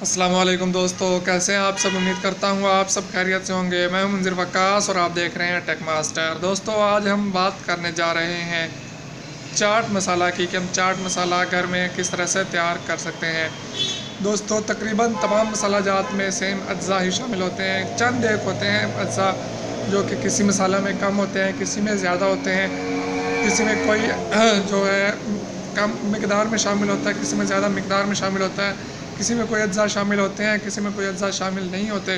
अस्सलाम वालेकुम दोस्तों, कैसे हैं आप सब। उम्मीद करता हूँ आप सब खैरियत से होंगे। मैं हूं मंजिर वक्कास और आप देख रहे हैं टेक मास्टर। दोस्तों आज हम बात करने जा रहे हैं चाट मसाला की कि हम चाट मसाला घर में किस तरह से तैयार कर सकते हैं। दोस्तों तकरीबन तमाम मसाला जात में सेम अज्जा ही शामिल होते हैं। चंद एक होते हैं अज्जा जो कि किसी मसाला में कम होते हैं, किसी में ज़्यादा होते हैं, किसी में कोई जो है कम मिकदार में शामिल होता है, किसी में ज़्यादा मिकदार में शामिल होता है, किसी में कोई अज्जा शामिल होते हैं, किसी में कोई अज्जा शामिल नहीं होते।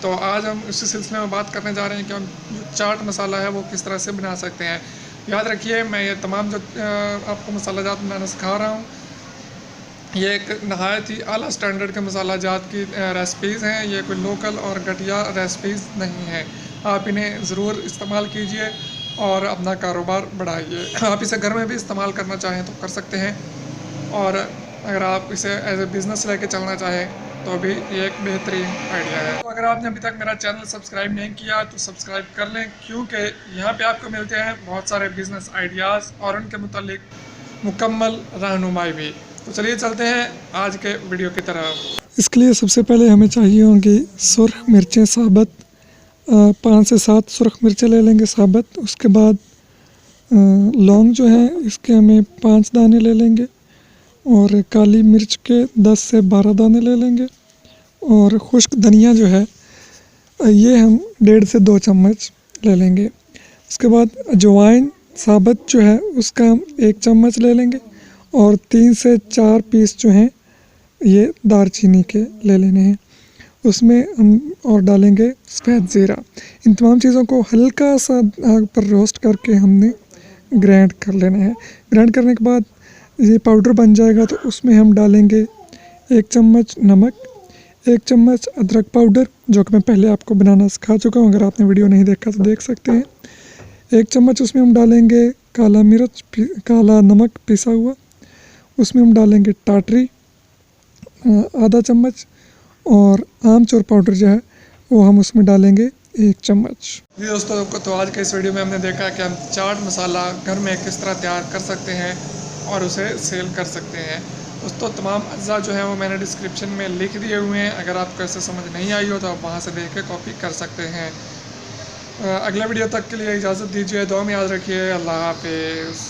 तो आज हम इसी सिलसिले में बात करने जा रहे हैं कि हम जो चाट मसाला है वो किस तरह से बना सकते हैं। याद रखिए मैं ये तमाम जो आपको मसाला जात बनाना सिखा रहा हूँ ये एक नहायत ही आला स्टैंडर्ड के मसाला जात की रेसिपीज़ हैं। ये कोई लोकल और घटिया रेसिपीज़ नहीं हैं। आप इन्हें ज़रूर इस्तेमाल कीजिए और अपना कारोबार बढ़ाइए। आप इसे घर में भी इस्तेमाल करना चाहें तो कर सकते हैं, और अगर आप इसे एज ए बिज़नेस लेके चलना चाहें तो भी ये एक बेहतरीन आइडिया है। तो अगर आपने अभी तक मेरा चैनल सब्सक्राइब नहीं किया तो सब्सक्राइब कर लें, क्योंकि यहाँ पे आपको मिलते हैं बहुत सारे बिज़नेस आइडियाज़ और उनके मुतालिक मुकम्मल रहनुमाई भी। तो चलिए चलते हैं आज के वीडियो की तरफ। इसके लिए सबसे पहले हमें चाहिए होंगी सुरख मिर्चें साबुत। 5 से 7 सुरख मिर्चें ले लेंगे साबुत। उसके बाद लौंग जो है इसके हमें 5 दाने ले लेंगे, और काली मिर्च के 10 से 12 दाने ले लेंगे, और खुश्क धनिया जो है ये हम 1.5 से 2 चम्मच ले लेंगे। उसके बाद अजवाइन साबुत जो है उसका हम 1 चम्मच ले लेंगे, और 3 से 4 पीस जो हैं ये दालचीनी के ले लेने हैं। उसमें हम और डालेंगे सफ़ेद ज़ीरा। इन तमाम चीज़ों को हल्का सा आग पर रोस्ट करके हमने ग्राइंड कर लेना है। ग्राइंड करने के बाद ये पाउडर बन जाएगा तो उसमें हम डालेंगे 1 चम्मच नमक, 1 चम्मच अदरक पाउडर जो कि मैं पहले आपको बनाना सिखा चुका हूँ, अगर आपने वीडियो नहीं देखा तो देख सकते हैं। 1 चम्मच उसमें हम डालेंगे काला मिर्च काला नमक पिसा हुआ। उसमें हम डालेंगे टाटरी आधा चम्मच, और आमचूर पाउडर जो है वो हम उसमें डालेंगे 1 चम्मच। जी दोस्तों, तो आज के इस वीडियो में हमने देखा कि हम चाट मसाला घर में किस तरह तैयार कर सकते हैं और उसे सेल कर सकते हैं। दोस्तों तमाम अज्जा जो है वो मैंने डिस्क्रिप्शन में लिख दिए हुए हैं, अगर आपको ऐसे समझ नहीं आई हो तो आप वहाँ से देख के कॉपी कर सकते हैं। अगले वीडियो तक के लिए इजाज़त दीजिए, दुआ में याद रखिए। अल्लाह हाफिज़।